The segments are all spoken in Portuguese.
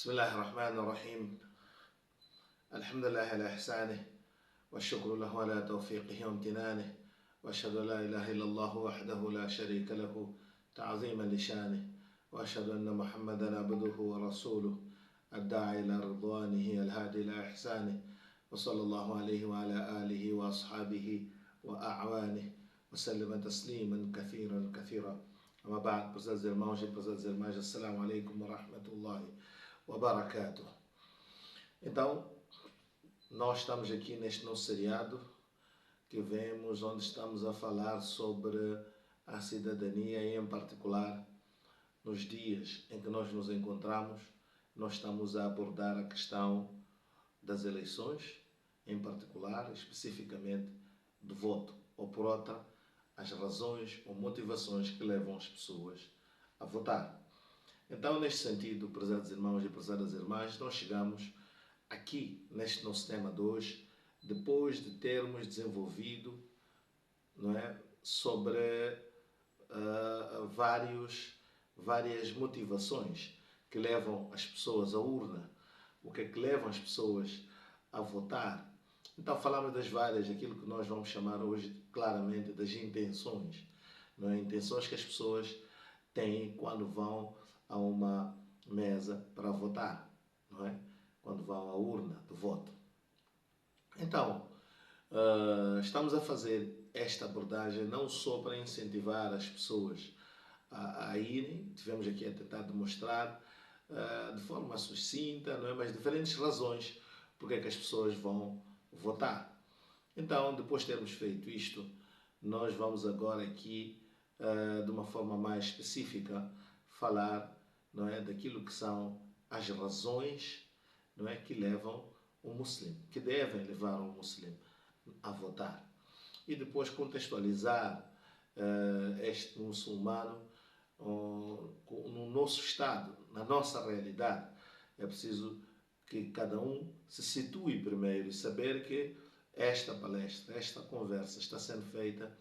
بسم الله الرحمن الرحيم. الحمد لله على إحسانه والشكر له على توفيقه وامتنانه، وأشهد أن لا إله إلا الله وحده لا شريك له تعظيما لشانه، وأشهد أن محمدا عبده ورسوله الداعي إلى رضوانه الهادي إلى إحسانه، وصلى الله عليه وعلى آله وأصحابه وأعوانه وسلم تسليما كثيرا كثيرا. أما بعد, prezados irmãos e prezadas irmãs, assalamu alaikum wa rahmatullahi wa barakatuh. Então, nós estamos aqui neste nosso seriado que vemos, onde estamos a falar sobre a cidadania e, em particular, nos dias em que nós nos encontramos, nós estamos a abordar a questão das eleições, em particular, especificamente, do voto, ou por outra, as razões ou motivações que levam as pessoas a votar. Então, neste sentido, prezados irmãos e prezadas irmãs, nós chegamos aqui, neste nosso tema de hoje, depois de termos desenvolvido, sobre várias motivações que levam as pessoas à urna, o que é que levam as pessoas a votar. Então falamos das várias, aquilo que nós vamos chamar hoje claramente das intenções, intenções que as pessoas têm quando vão a uma mesa para votar, quando vão à urna do voto. Então, estamos a fazer esta abordagem não só para incentivar as pessoas a irem, tivemos aqui a tentar demonstrar de forma sucinta, mas diferentes razões porque é que as pessoas vão votar. Então, depois de termos feito isto, nós vamos agora aqui, de uma forma mais específica, falar daquilo que são as razões que levam o muçulmano, que devem levar o muçulmano a votar. E depois contextualizar este muçulmano no nosso estado, na nossa realidade. É preciso que cada um se situe primeiro e saber que esta palestra, esta conversa está sendo feita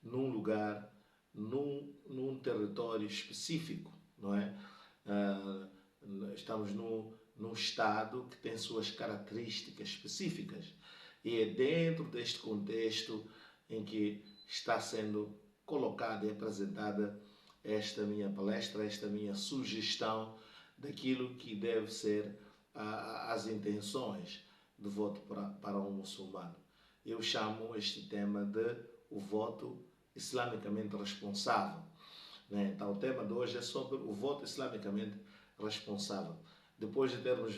num lugar, num território específico, estamos num estado que tem suas características específicas e é dentro deste contexto em que está sendo colocada e apresentada esta minha palestra, esta minha sugestão daquilo que deve ser as intenções de voto para um muçulmano. Eu chamo este tema de o voto islamicamente responsável. Então o tema de hoje é sobre o voto islamicamente responsável. Depois de termos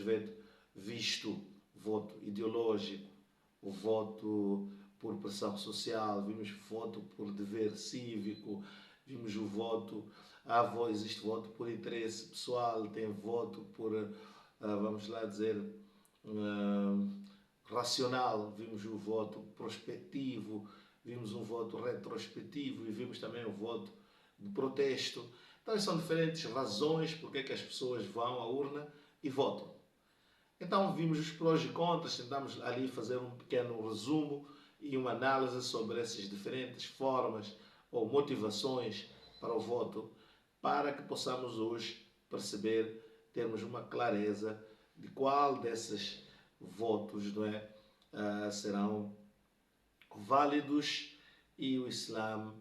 visto voto ideológico, o voto por pressão social, vimos voto por dever cívico, vimos o voto, existe voto por interesse pessoal, tem voto por, vamos lá dizer, racional, vimos o voto prospectivo, vimos um voto retrospectivo e vimos também o voto de protesto. Então são diferentes razões porque é que as pessoas vão à urna e votam. Então vimos os prós e contras, tentamos ali fazer um pequeno resumo e uma análise sobre essas diferentes formas ou motivações para o voto, para que possamos hoje perceber, termos uma clareza de qual desses votos serão válidos e o Islã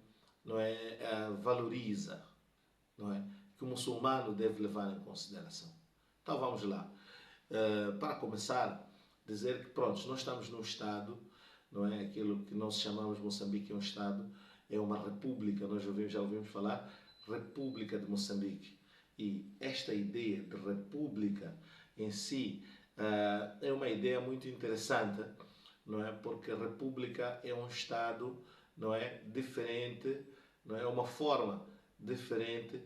valoriza, que o muçulmano deve levar em consideração. Então vamos lá. Para começar, dizer que pronto, nós estamos num Estado, aquilo que nós chamamos Moçambique é um Estado, é uma república, nós já ouvimos falar, República de Moçambique. E esta ideia de república em si é uma ideia muito interessante, porque a república é um Estado diferente, é uma forma diferente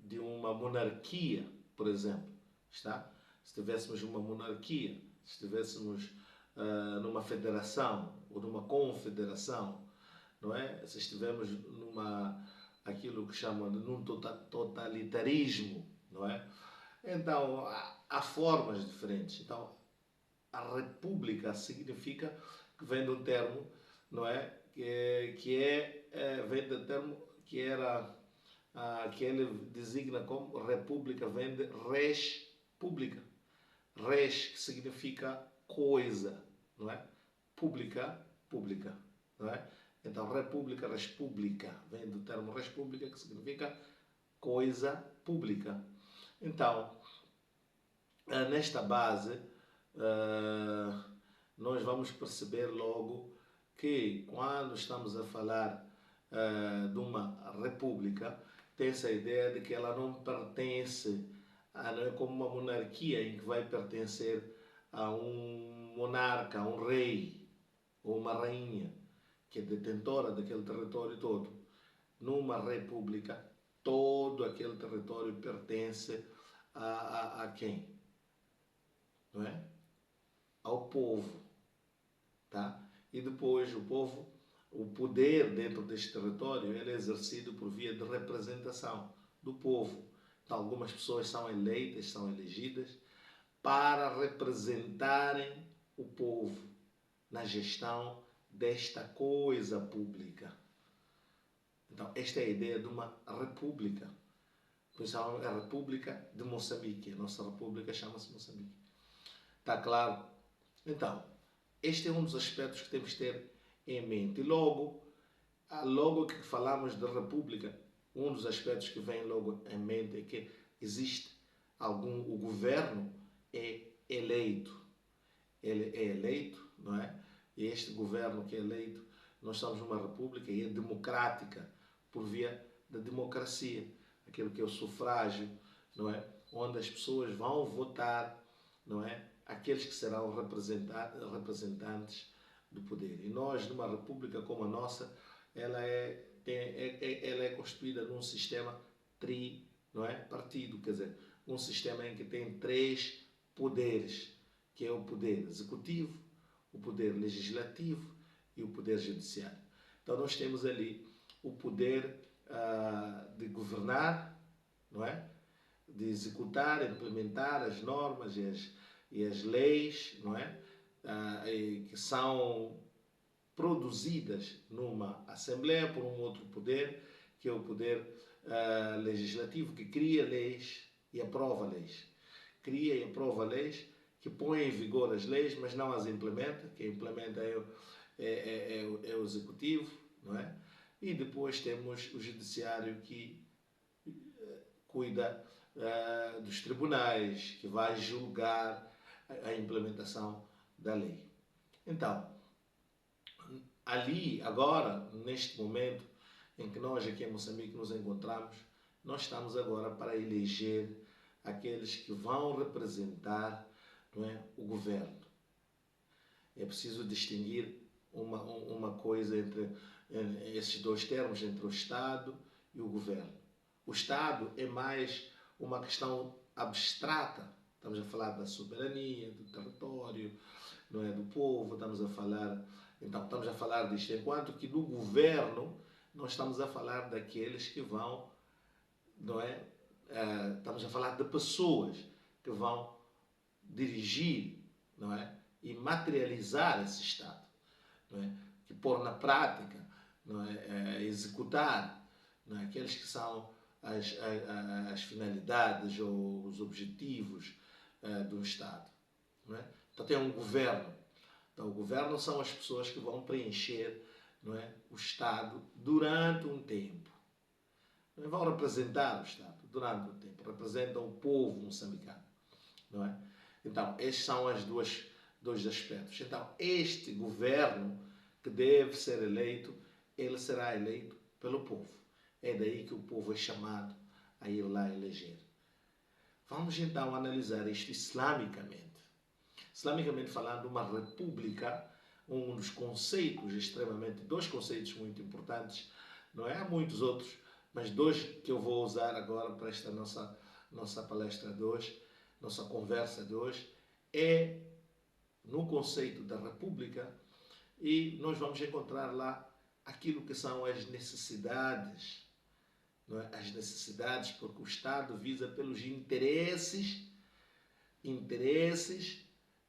de uma monarquia, por exemplo. Está? Se tivéssemos uma monarquia, se estivéssemos numa federação ou numa confederação, se estivermos aquilo que chamam de num totalitarismo, então há formas diferentes. Então a república significa, que vem de um termo, vem do termo que era que ele designa como república, vem de res pública. Res, que significa coisa, não é? Pública, pública, não é? Então, república, res pública, vem do termo res pública, que significa coisa pública. Então, nesta base, nós vamos perceber logo que quando estamos a falar de uma república, tem essa ideia de que ela não pertence, não é como uma monarquia em que vai pertencer a um monarca, a um rei ou uma rainha, que é detentora daquele território todo. Numa república, todo aquele território pertence a quem? Não é? Ao povo. Tá? E depois o poder dentro deste território, ele é exercido por via de representação do povo. Então, algumas pessoas são eleitas, são elegidas para representarem o povo na gestão desta coisa pública. Então, esta é a ideia de uma república. Por isso, é a República de Moçambique. A nossa república chama-se Moçambique. Está claro? Então, este é um dos aspectos que temos que ter em mente. E logo que falamos de república, um dos aspectos que vem logo em mente é que existe o governo é eleito. Ele é eleito, não é? E este governo que é eleito, nós estamos numa república e é democrática, por via da democracia, aquilo que é o sufrágio, não é? Onde as pessoas vão votar, não é? Aqueles que serão representantes do poder. E nós, numa república como a nossa, ela é constituída num sistema não é? Partido, quer dizer, um sistema em que tem 3 poderes, que é o poder executivo, o poder legislativo e o poder judiciário. Então nós temos ali o poder de governar, não é? De executar, implementar as normas e as leis, não é? Que são produzidas numa Assembleia por um outro poder, que é o poder legislativo, que cria leis e aprova leis. Cria e aprova leis, que põe em vigor as leis, mas não as implementa. Quem implementa é o executivo, não é? E depois temos o judiciário, que cuida dos tribunais, que vai julgar a implementação da lei. Então, ali, agora, neste momento em que nós aqui em Moçambique nos encontramos, nós estamos agora para eleger aqueles que vão representar, não é, o governo. É preciso distinguir uma coisa entre esses 2 termos, entre o Estado e o governo. O Estado é mais uma questão abstrata. Estamos a falar da soberania, do território, não é, do povo, estamos a falar disto, enquanto que do governo nós estamos a falar daqueles que vão, não é, estamos a falar de pessoas que vão dirigir, não é, e materializar esse Estado, não é, que pôr na prática, não é, executar, não é, aqueles que são as finalidades ou os objetivos do Estado. Não é? Então tem um governo. Então o governo são as pessoas que vão preencher, não é, o Estado durante um tempo. Não é? Vão representar o Estado durante um tempo. Representam o povo moçambicano. Não é? Então estes são os dois aspectos. Então este governo que deve ser eleito, ele será eleito pelo povo. É daí que o povo é chamado a ir lá eleger. Vamos então analisar isto islamicamente. Islamicamente falando, uma república, um dos conceitos dois conceitos muito importantes, não é? Há muitos outros, mas 2 que eu vou usar agora para esta nossa palestra de hoje, nossa conversa de hoje, é no conceito da república, e nós vamos encontrar lá aquilo que são as necessidades, não é? As necessidades, porque o Estado visa pelos interesses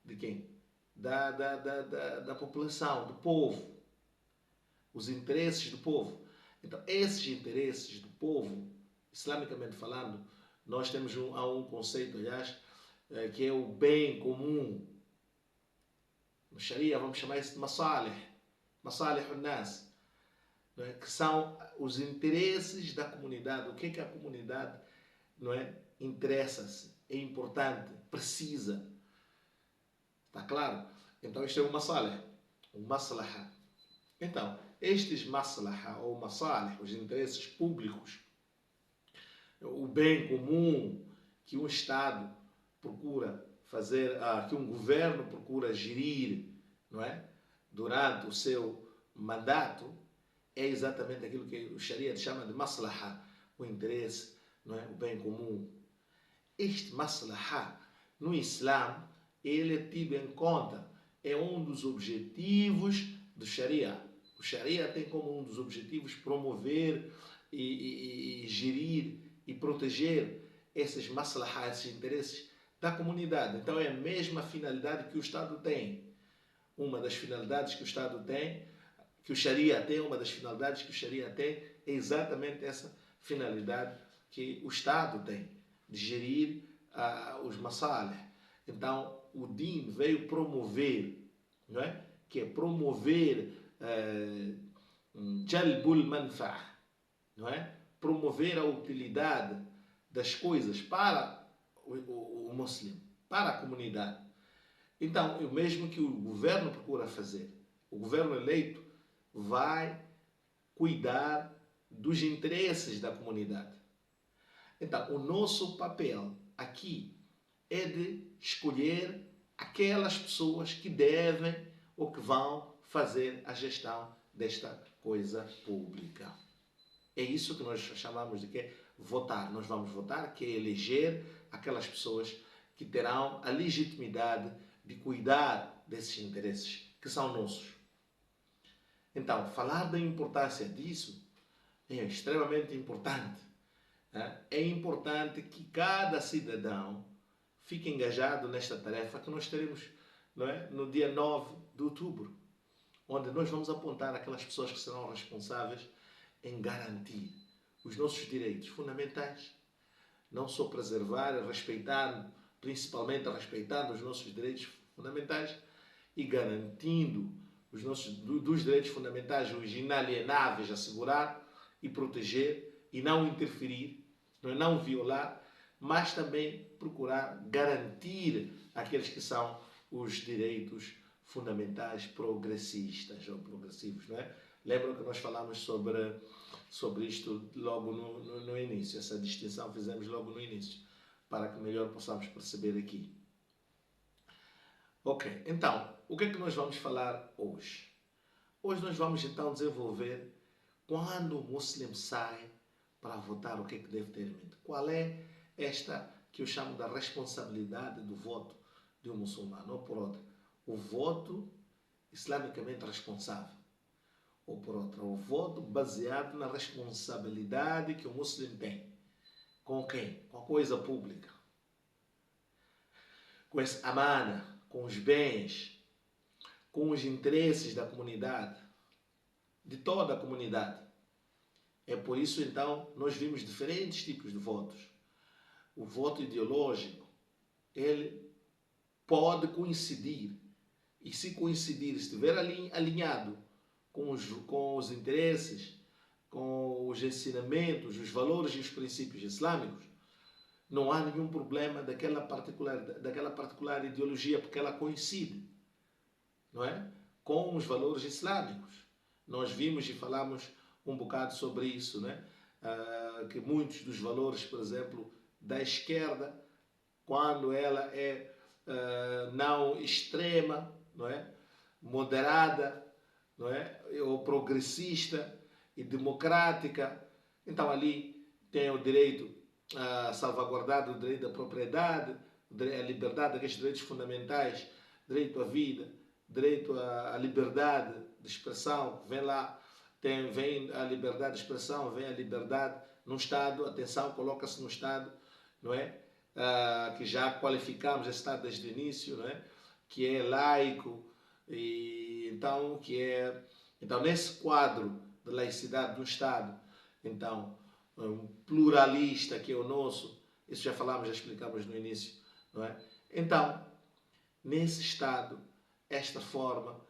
de quem? Da população, do povo. Os interesses do povo. Então, esses interesses do povo, islamicamente falando, nós temos há um conceito, aliás, que é o bem comum. No Sharia vamos chamar isso de masalih al-nas, não é? Que são os interesses da comunidade. O que é que a comunidade, não é, interessa-se, é importante, precisa. Está claro? Então isto é um masalih, um maslaha. Então, estes maslaha ou masalih, os interesses públicos, o bem comum que um Estado procura fazer, que um governo procura gerir, não é, durante o seu mandato, é exatamente aquilo que o Sharia chama de maslaha, o interesse, não é, o bem comum. Este maslaha, no Islã, ele é tido em conta, é um dos objetivos do Sharia. O Sharia tem como um dos objetivos promover e gerir e proteger esses maslaha, esses interesses da comunidade. Então é a mesma finalidade que o Estado tem. Uma das finalidades que o Estado tem, que o Sharia tem, uma das finalidades que o Sharia tem, é exatamente essa finalidade que o Estado tem, de gerir os masalih. Então o Din veio promover, não é? Que é promover jalbul manfa'ah, não é? Promover a utilidade das coisas para o muslim, para a comunidade. Então, o mesmo que o governo procura fazer, o governo eleito vai cuidar dos interesses da comunidade. Então, o nosso papel aqui é de escolher aquelas pessoas que devem ou que vão fazer a gestão desta coisa pública. É isso que nós chamamos de quê? Votar. Nós vamos votar, que é eleger aquelas pessoas que terão a legitimidade de cuidar desses interesses, que são nossos. Então, falar da importância disso é extremamente importante. É importante que cada cidadão fique engajado nesta tarefa que nós teremos, não é, no dia 9 de outubro, onde nós vamos apontar aquelas pessoas que serão responsáveis em garantir os nossos direitos fundamentais, não só preservar, respeitar, principalmente respeitando os nossos direitos fundamentais e garantindo dos direitos fundamentais, os inalienáveis, assegurar e proteger e não interferir, não violar, mas também procurar garantir aqueles que são os direitos fundamentais progressistas ou progressivos, não é? Lembram que nós falamos sobre isto logo no início, essa distinção fizemos logo no início, para que melhor possamos perceber aqui. Ok, então, o que é que nós vamos falar hoje? Hoje nós vamos então desenvolver quando o muslim sai para votar, o que é que deve ter em mente. Qual é esta que eu chamo da responsabilidade do voto de um muçulmano, ou por outra, o voto islamicamente responsável. Ou por outra, o voto baseado na responsabilidade que o muslim tem. Com quem? Com a coisa pública. Com esse amana, com os bens, com os interesses da comunidade, de toda a comunidade. É por isso, então, nós vimos diferentes tipos de votos. O voto ideológico, ele pode coincidir. E se coincidir, estiver alinhado com os interesses, com os ensinamentos, os valores e os princípios islâmicos, não há nenhum problema daquela particular ideologia, porque ela coincide, não é, com os valores islâmicos. Nós vimos e falamos um bocado sobre isso, né? Que muitos dos valores, por exemplo, da esquerda, quando ela é não extrema, não é, moderada, não é, ou progressista e democrática, então ali tem o direito salvaguardado, o direito da propriedade, a liberdade, aqueles direitos fundamentais, direito à vida, direito à liberdade de expressão, vem lá, vem a liberdade de expressão, vem a liberdade no Estado, atenção, coloca-se no Estado, não é? Que já qualificamos esse Estado desde o início, não é? Que é laico, e então nesse quadro de laicidade do Estado, então um pluralista que é o nosso. Isso já falámos, já explicamos no início, não é? Então, nesse Estado, esta forma,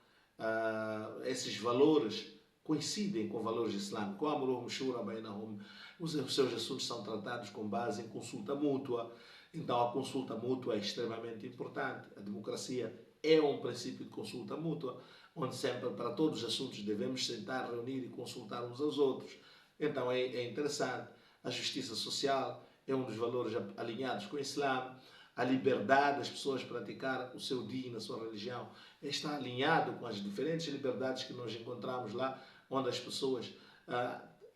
esses valores coincidem com valores islâmicos. Os seus assuntos são tratados com base em consulta mútua. Então, a consulta mútua é extremamente importante. A democracia é um princípio de consulta mútua, onde sempre, para todos os assuntos, devemos sentar, reunir e consultar uns aos outros. Então, é interessante. A justiça social é um dos valores alinhados com o Islã. A liberdade das pessoas praticar o seu dia, a sua religião, está alinhado com as diferentes liberdades que nós encontramos lá, onde as pessoas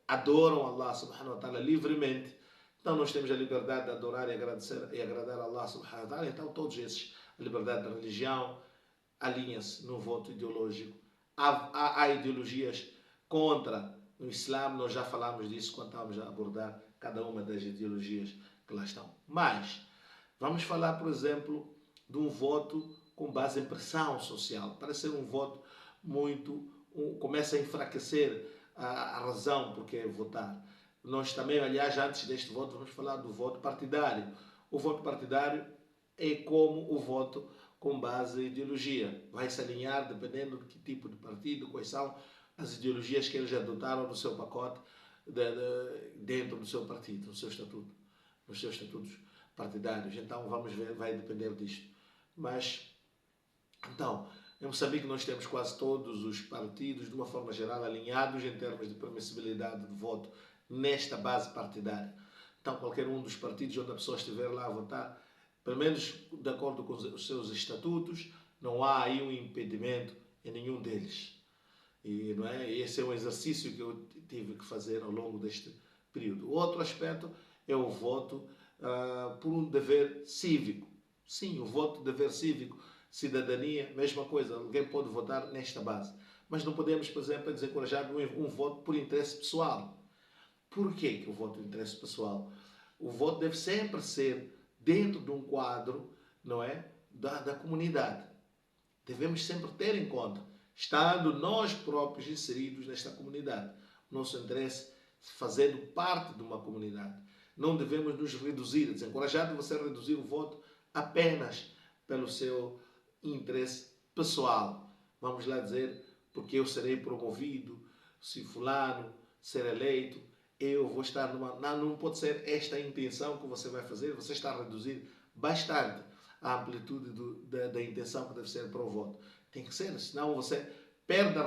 adoram Allah subhanahu wa ta'ala livremente. Então nós temos a liberdade de adorar e agradecer e agradar a Allah subhanahu wa ta'ala. Então todos esses, a liberdade da religião, alinha-se no voto ideológico. Há ideologias contra no Islã, nós já falamos disso quando estávamos a abordar cada uma das ideologias que lá estão. Mas vamos falar, por exemplo, de um voto com base em pressão social. Parece ser um voto começa a enfraquecer a razão por que votar. Nós também, aliás, antes deste voto, vamos falar do voto partidário. O voto partidário é como o voto com base em ideologia. Vai se alinhar dependendo de que tipo de partido, quais são as ideologias que eles adotaram no seu pacote dentro do seu partido, no seu estatuto, nos seus estatutos partidários. Então vamos ver, vai depender disto. Mas, então, em Moçambique nós temos quase todos os partidos, de uma forma geral, alinhados em termos de permissibilidade de voto nesta base partidária. Então qualquer um dos partidos onde a pessoa estiver lá a votar, pelo menos de acordo com os seus estatutos, não há aí um impedimento em nenhum deles. E, não é? Esse é um exercício que eu tive que fazer ao longo deste período. Outro aspecto é o voto por um dever cívico. Sim, o voto, dever cívico, cidadania, mesma coisa. Alguém pode votar nesta base. Mas não podemos, por exemplo, desencorajar um voto por interesse pessoal. Por que o voto por interesse pessoal? O voto deve sempre ser dentro de um quadro, não é, da comunidade. Devemos sempre ter em conta, estando nós próprios inseridos nesta comunidade. O nosso interesse fazendo parte de uma comunidade. Não devemos nos reduzir, desencorajar de você reduzir o voto apenas pelo seu interesse pessoal. Vamos lá dizer, porque eu serei promovido, se fulano ser eleito, eu vou estar numa... Não pode ser esta a intenção que você vai fazer, você está a reduzir bastante a amplitude da intenção que deve ser para o voto. Tem que ser, senão você perde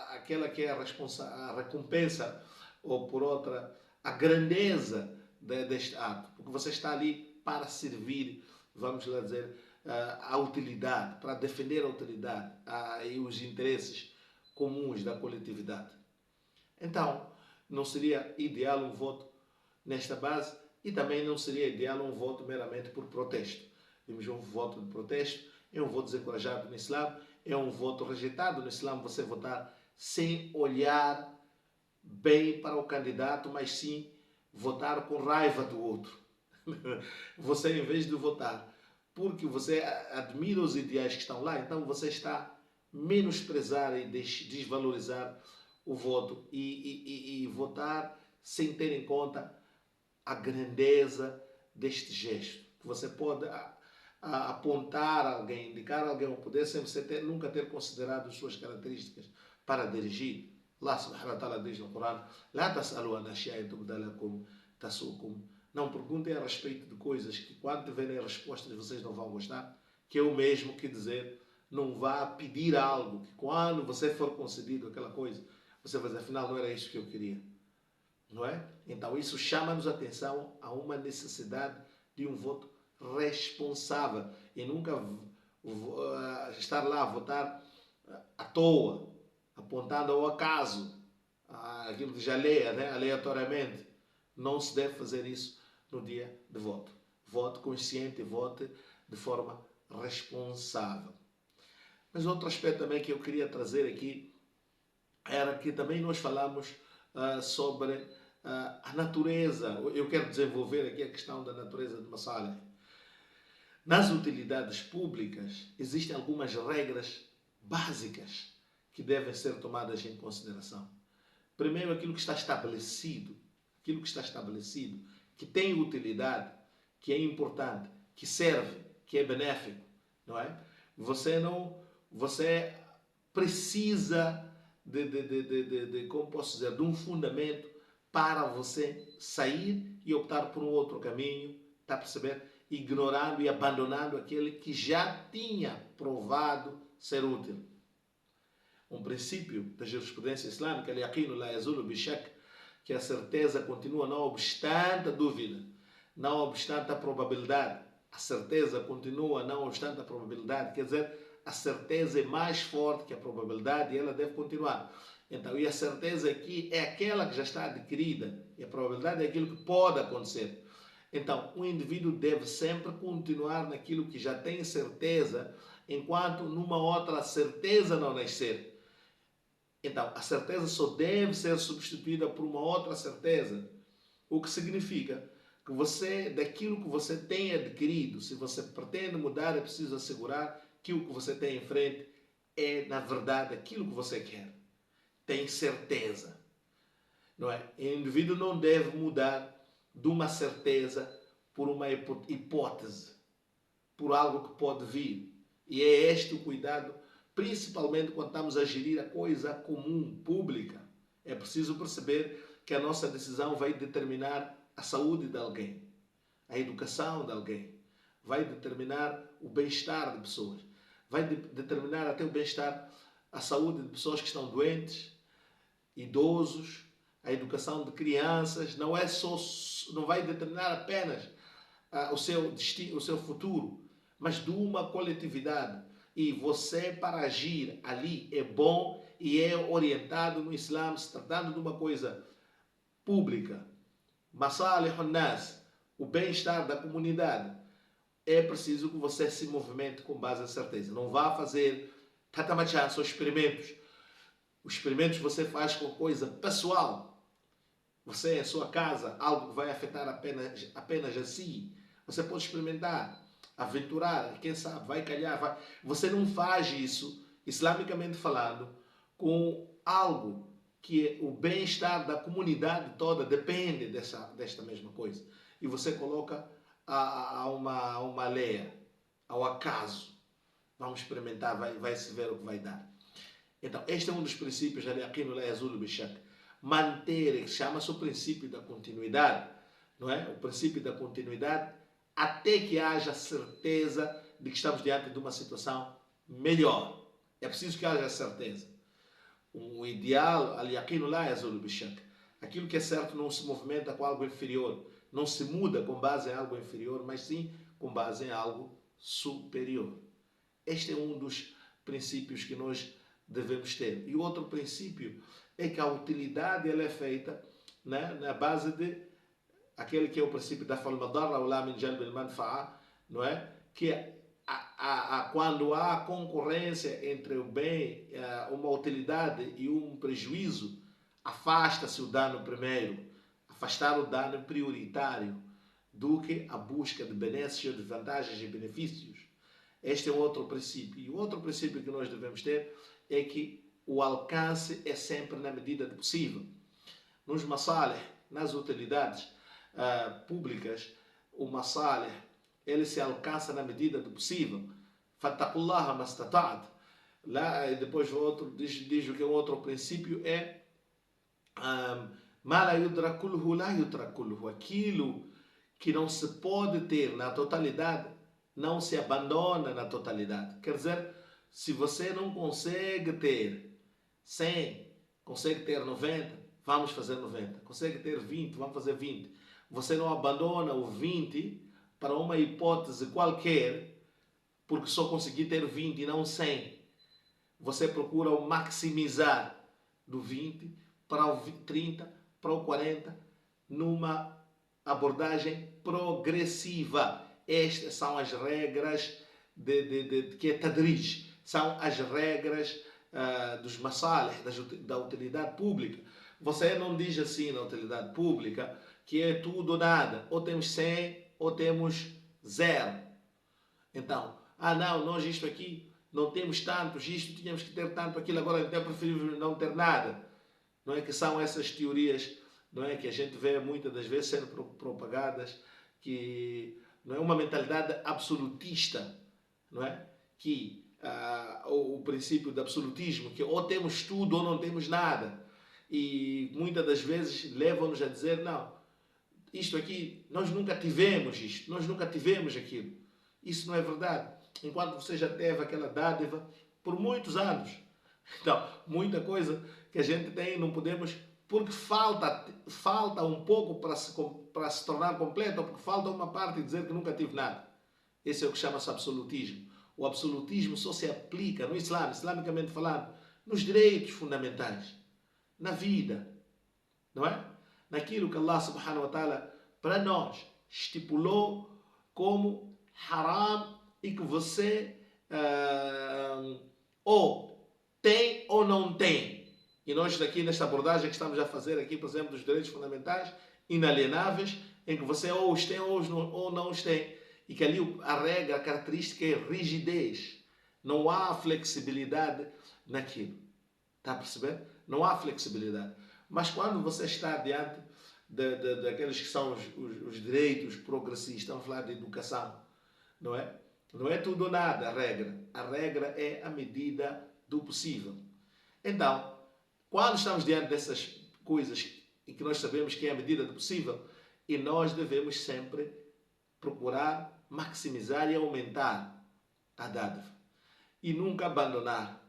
aquela que é a recompensa, ou por outra, a grandeza deste ato, porque você está ali para servir, vamos lá dizer, a utilidade, para defender a utilidade e os interesses comuns da coletividade. Então, não seria ideal um voto nesta base e também não seria ideal um voto meramente por protesto. Vimos um voto de protesto, é um voto desencorajado no Islã, é um voto rejeitado no Islã, você votar sem olhar bem para o candidato, mas sim votar com raiva do outro. Você, em vez de votar porque você admira os ideais que estão lá, então você está a menosprezar e desvalorizar o voto e votar sem ter em conta a grandeza deste gesto. Que você pode apontar alguém, indicar alguém ao poder sem você nunca ter considerado as suas características para dirigir. Allah subhanahu wa ta'ala diz no Corão: "La tas'alu an ashya'a tubda lakum tasukum." Não perguntem a respeito de coisas que quando tiverem respostas vocês não vão gostar, que é o mesmo que dizer não vá pedir algo que quando você for concedido aquela coisa, você vai dizer, afinal não era isso que eu queria. Não é? Então isso chama-nos a atenção a uma necessidade de um voto responsável e nunca estar lá a votar à toa, apontando ao acaso, aquilo que já leia, né? Aleatoriamente. Não se deve fazer isso no dia de voto. Vote consciente e vote de forma responsável. Mas outro aspecto também que eu queria trazer aqui era que também nós falamos sobre a natureza. Eu quero desenvolver aqui a questão da natureza de Massaleh. Nas utilidades públicas existem algumas regras básicas que devem ser tomadas em consideração. Primeiro, aquilo que está estabelecido aquilo que está estabelecido, que tem utilidade, que é importante, que serve, que é benéfico, não é? Você precisa como posso dizer, de um fundamento para você sair e optar por um outro caminho, está a perceber? Ignorando e abandonando aquele que já tinha provado ser útil. Um princípio da jurisprudência islâmica, al-yaqinu la yazulu bi-shak, que a certeza continua não obstante a dúvida, não obstante a probabilidade. A certeza continua não obstante a probabilidade, quer dizer, a certeza é mais forte que a probabilidade e ela deve continuar. Então, e a certeza aqui é aquela que já está adquirida e a probabilidade é aquilo que pode acontecer. Então, o indivíduo deve sempre continuar naquilo que já tem certeza, enquanto numa outra certeza não nascer. Então, a certeza só deve ser substituída por uma outra certeza, o que significa que você, daquilo que você tem adquirido, se você pretende mudar, é preciso assegurar que o que você tem em frente é, na verdade, aquilo que você quer. Tem certeza. Não é? O indivíduo não deve mudar de uma certeza por uma hipótese, por algo que pode vir. E é este o cuidado, principalmente quando estamos a gerir a coisa comum, pública. É preciso perceber que a nossa decisão vai determinar a saúde de alguém, a educação de alguém, vai determinar o bem-estar de pessoas, vai determinar até o bem-estar, a saúde de pessoas que estão doentes, idosos, a educação de crianças. Não é só, não vai determinar apenas o seu destino, o seu futuro, mas de uma coletividade. E você, para agir ali, é bom e é orientado no Islã, se tratando de uma coisa pública, masalihun nas, o bem-estar da comunidade, é preciso que você se movimente com base na certeza. Não vá fazer tatamachan, são experimentos. Os experimentos você faz com coisa pessoal. Você, em sua casa, algo que vai afetar apenas a si. Você pode experimentar, aventurar, quem sabe, vai calhar. Vai. Você não faz isso, islamicamente falando, com algo que o bem-estar da comunidade toda depende desta mesma coisa. E você coloca a uma leia, ao acaso. Vamos experimentar, vai-se ver o que vai dar. Então, este é um dos princípios, al-yaqinu la yazulu bi-shak. Manter, chama-se o princípio da continuidade, não é? O princípio da continuidade até que haja certeza de que estamos diante de uma situação melhor. É preciso que haja certeza. O ideal, al-yaqinu la yazulu bi-shak. Aquilo que é certo não se movimenta com algo inferior, não se muda com base em algo inferior, mas sim com base em algo superior. Este é um dos princípios que nós devemos ter. E o outro princípio é que a utilidade ela é feita, né, na base de aquele que é o princípio da falmadarra ou la min jalb al-manfa'a, não é? Que quando há concorrência entre o bem, uma utilidade e um prejuízo, afasta-se o dano primeiro. Afastar o dano prioritário do que a busca de benefícios, de vantagens e benefícios. Este é outro princípio. E o outro princípio que nós devemos ter é que o alcance é sempre na medida do possível. Nos masalih, nas utilidades públicas, o masalih, ele se alcança na medida do possível. Fattaqullaha mastata'at. Lá, depois o outro diz o que é o outro princípio é ma la yudrakulhu la yutrakulhu. Aquilo que não se pode ter na totalidade, não se abandona na totalidade. Quer dizer, se você não consegue ter 100, consegue ter 90, vamos fazer 90. Consegue ter 20, vamos fazer 20. Você não abandona o 20 para uma hipótese qualquer, porque só consegui ter 20 e não 100. Você procura o maximizar do 20 para o 30, para o 40, numa abordagem progressiva. Estas são as regras que é tadrij, são as regras dos masalih, da utilidade pública. Você não diz assim na utilidade pública que é tudo ou nada, ou temos 100 ou temos 0. Então, não, nós isto aqui não temos tantos, isto tínhamos que ter tanto, aquilo agora então é preferível não ter nada. Não é que são essas teorias não é? Que a gente vê muitas das vezes sendo propagadas, que não é uma mentalidade absolutista, não é? Que o princípio do absolutismo, que ou temos tudo ou não temos nada. E muitas das vezes levam-nos a dizer, não, isto aqui, nós nunca tivemos isto, nós nunca tivemos aquilo. Isso não é verdade. Enquanto você já teve aquela dádiva por muitos anos. Então, muita coisa que a gente tem não podemos, porque falta um pouco para se tornar completo, ou porque falta uma parte e dizer que nunca tive nada. Esse é o que chama-se absolutismo. O absolutismo só se aplica no Islã, islamicamente falando, nos direitos fundamentais, na vida, não é? Naquilo que Allah subhanahu wa ta'ala para nós estipulou como haram e que você ou tem ou não tem. E nós daqui nesta abordagem que estamos a fazer aqui, por exemplo, dos direitos fundamentais inalienáveis, em que você ou os tem ou não os tem. E que ali a regra, a característica é rigidez. Não há flexibilidade naquilo. Está a perceber? Não há flexibilidade. Mas quando você está diante daqueles que são os direitos progressistas, estamos a falar de educação, não é? Não é tudo ou nada a regra. A regra é a medida do possível. Então, quando estamos diante dessas coisas e que nós sabemos que é a medida do possível, e nós devemos sempre procurar maximizar e aumentar a dádiva. E nunca abandonar.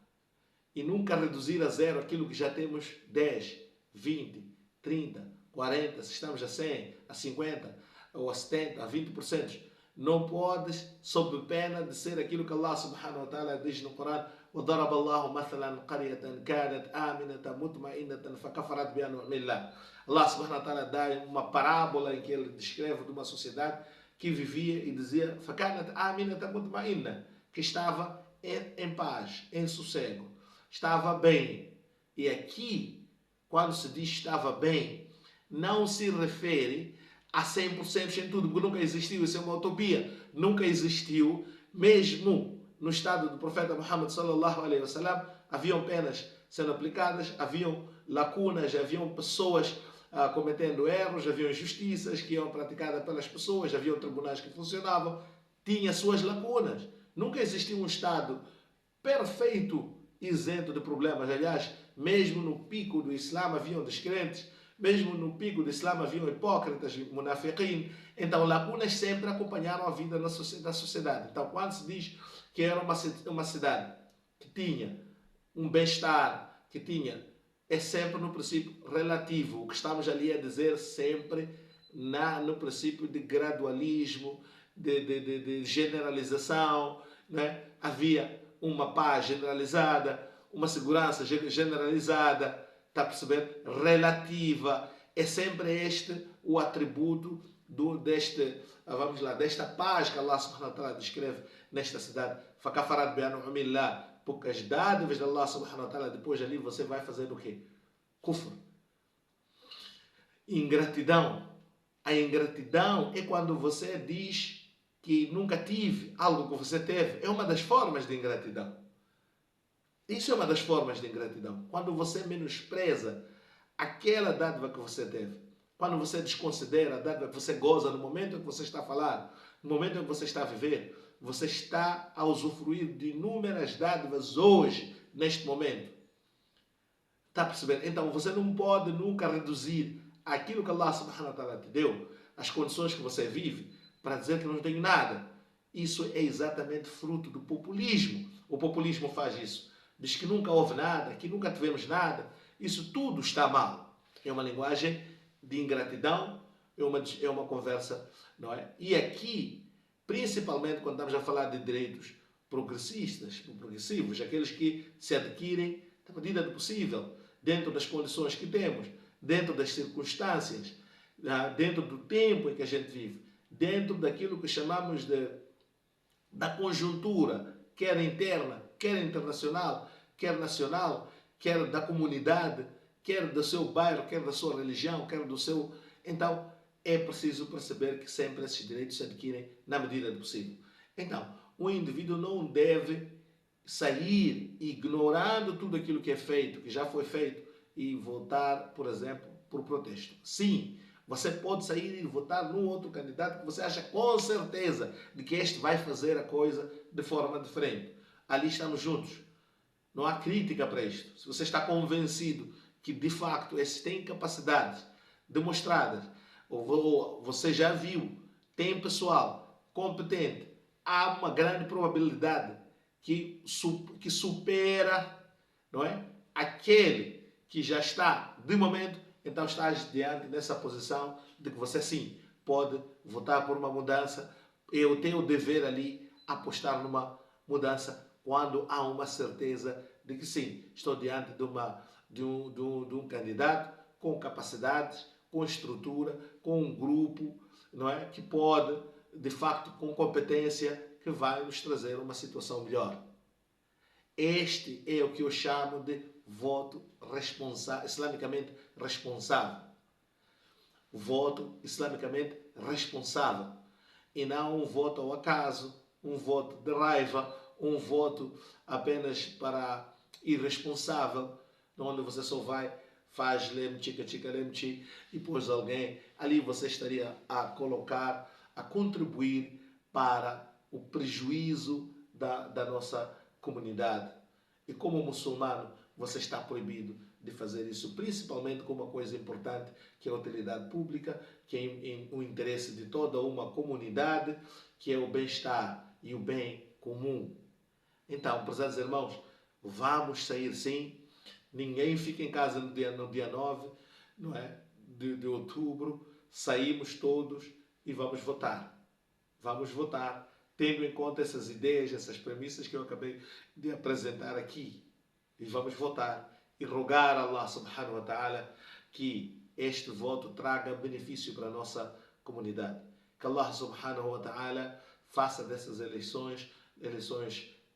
E nunca reduzir a zero aquilo que já temos 10, 20, 30, 40, se estamos a 100, a 50, ou a 70, a 20%. Não podes, sob pena de ser aquilo que Allah subhanahu wa ta'ala diz no Corão: وَضَرَبَ اللَّهُ مَثَلًا قَرْيَةً كَانَتْ آمِنَةً مُطْمَئِنَّةً فَكَفَرَتْ بِأَنْعُمِ اللَّهِ. Allah subhanahu wa ta'ala dá uma parábola em que ele descreve de uma sociedade que vivia e dizia فَكَانَتْ آمِنَةً مُطْمَئِنَّةً, que estava em paz, em sossego, estava bem. E aqui, quando se diz estava bem, não se refere a 100% em tudo, porque nunca existiu, isso é uma utopia, nunca existiu, mesmo no estado do profeta Muhammad sallallahu alaihi wasallam, haviam penas sendo aplicadas, haviam lacunas, haviam pessoas cometendo erros, haviam injustiças que iam praticadas pelas pessoas, haviam tribunais que funcionavam, tinha suas lacunas. Nunca existiu um estado perfeito, isento de problemas. Aliás, mesmo no pico do Islã haviam descrentes, mesmo no pico do Islã haviam hipócritas, munafiqin. Então, lacunas sempre acompanharam a vida da sociedade. Então, quando se diz que era uma cidade que tinha um bem-estar, que tinha, é sempre no princípio relativo. O que estamos ali a dizer sempre no princípio de gradualismo, de generalização, né? Havia uma paz generalizada, uma segurança generalizada, está a perceber? Relativa. É sempre este o atributo desta paz que Allah subhanahu wa ta'ala descreve nesta cidade. فَكَفَرَتْ بِأَنْعُمِ اللَّهِ, porque as dádivas de Allah subhanahu wa ta'ala, depois ali você vai fazer o quê? Kufr. Ingratidão. A ingratidão é quando você diz que nunca tive algo que você teve. É uma das formas de ingratidão. Isso é uma das formas de ingratidão. Quando você menospreza aquela dádiva que você teve. Quando você desconsidera a dádiva que você goza no momento em que você está a falar, no momento em que você está a viver, você está a usufruir de inúmeras dádivas hoje, neste momento. Está a perceber? Então você não pode nunca reduzir aquilo que Allah subhanahu wa ta'ala te deu, as condições que você vive, para dizer que não tem nada. Isso é exatamente fruto do populismo. O populismo faz isso. Diz que nunca houve nada, que nunca tivemos nada. Isso tudo está mal. É uma linguagem de ingratidão, é uma conversa, não é? E aqui, principalmente quando estamos a falar de direitos progressivos, aqueles que se adquirem na medida do possível, dentro das condições que temos, dentro das circunstâncias, dentro do tempo em que a gente vive, dentro daquilo que chamamos da conjuntura, quer interna, quer internacional, quer nacional, quer da comunidade, quer do seu bairro, quer da sua religião, quer do seu... Então, é preciso perceber que sempre esses direitos se adquirem na medida do possível. Então, o indivíduo não deve sair ignorando tudo aquilo que é feito, que já foi feito, e voltar, por exemplo, por protesto. Sim, você pode sair e votar num outro candidato que você acha com certeza de que este vai fazer a coisa de forma diferente. Ali estamos juntos. Não há crítica para isto. Se você está convencido que de facto esses têm capacidades demonstradas, ou você já viu, tem pessoal competente, há uma grande probabilidade que supera, não é, aquele que já está de momento, então estás diante dessa posição de que você sim pode votar por uma mudança. Eu tenho o dever ali apostar numa mudança quando há uma certeza de que sim, estou diante de um candidato com capacidades, com estrutura, com um grupo, não é, que pode, de facto, com competência, que vai nos trazer uma situação melhor. Este é o que eu chamo de voto islamicamente responsável. Voto islamicamente responsável. E não um voto ao acaso, um voto de raiva, um voto apenas para irresponsável, onde você só vai, faz lemchi, e depois alguém, ali você estaria a colocar, a contribuir para o prejuízo da nossa comunidade. E como muçulmano, você está proibido de fazer isso, principalmente com uma coisa importante, que é a utilidade pública, que é o interesse de toda uma comunidade, que é o bem-estar e o bem comum. Então, prezados irmãos, vamos sair sim. Ninguém fica em casa no dia 9, não é? de outubro. Saímos todos e vamos votar. Vamos votar, tendo em conta essas ideias, essas premissas que eu acabei de apresentar aqui. E vamos votar e rogar a Allah subhanahu wa ta'ala que este voto traga benefício para a nossa comunidade. Que Allah subhanahu wa ta'ala faça dessas eleições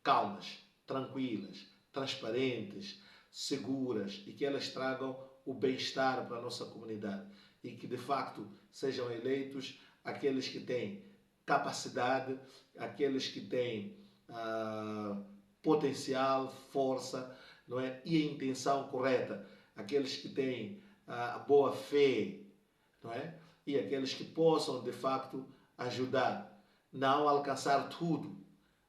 calmas, tranquilas, transparentes, seguras, e que elas tragam o bem-estar para a nossa comunidade. E que de facto sejam eleitos aqueles que têm capacidade, aqueles que têm potencial, força, não é? E a intenção correta, aqueles que têm a boa fé, não é? E aqueles que possam de facto ajudar, não alcançar tudo,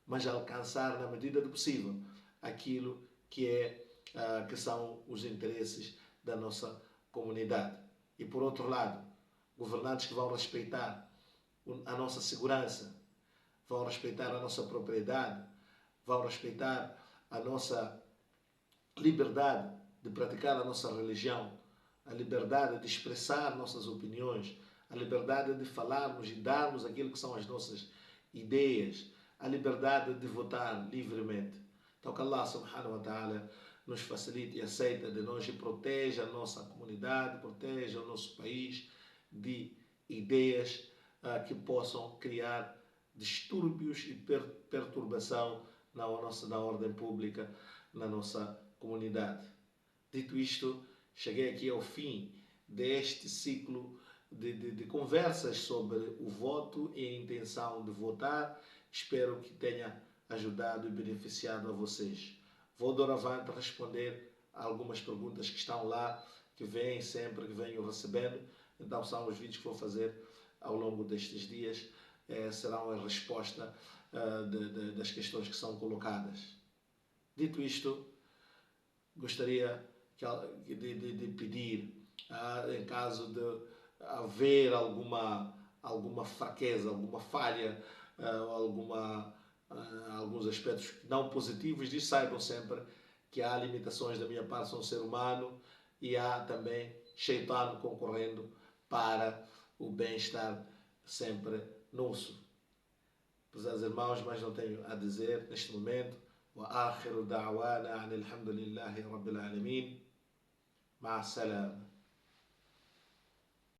mas alcançar na medida do possível aquilo que são os interesses da nossa comunidade. E por outro lado, governantes que vão respeitar a nossa segurança, vão respeitar a nossa propriedade, vão respeitar a nossa liberdade de praticar a nossa religião, a liberdade de expressar nossas opiniões, a liberdade de falarmos e darmos aquilo que são as nossas ideias, a liberdade de votar livremente. Então que Allah subhanahu wa ta'ala nos facilite e aceita de nós e proteja a nossa comunidade, proteja o nosso país de ideias que possam criar distúrbios e perturbação na ordem pública, na nossa comunidade. Dito isto, cheguei aqui ao fim deste ciclo de conversas sobre o voto e a intenção de votar. Espero que tenha ajudado e beneficiado a vocês. Vou doravante responder a algumas perguntas que estão lá, que vêm sempre, que venho recebendo. Então são os vídeos que vou fazer ao longo destes dias. Serão a resposta das questões que são colocadas. Dito isto, gostaria de pedir, em caso de haver alguma fraqueza, alguma falha, alguns aspectos não positivos, saibam sempre que há limitações da minha parte, sou um ser humano, e há também Shaitão concorrendo para o bem-estar sempre nosso. Prezados irmãos, mas não tenho a dizer neste momento. وآخر دعوانا أن الحمد لله رب العالمين. مع السلامة.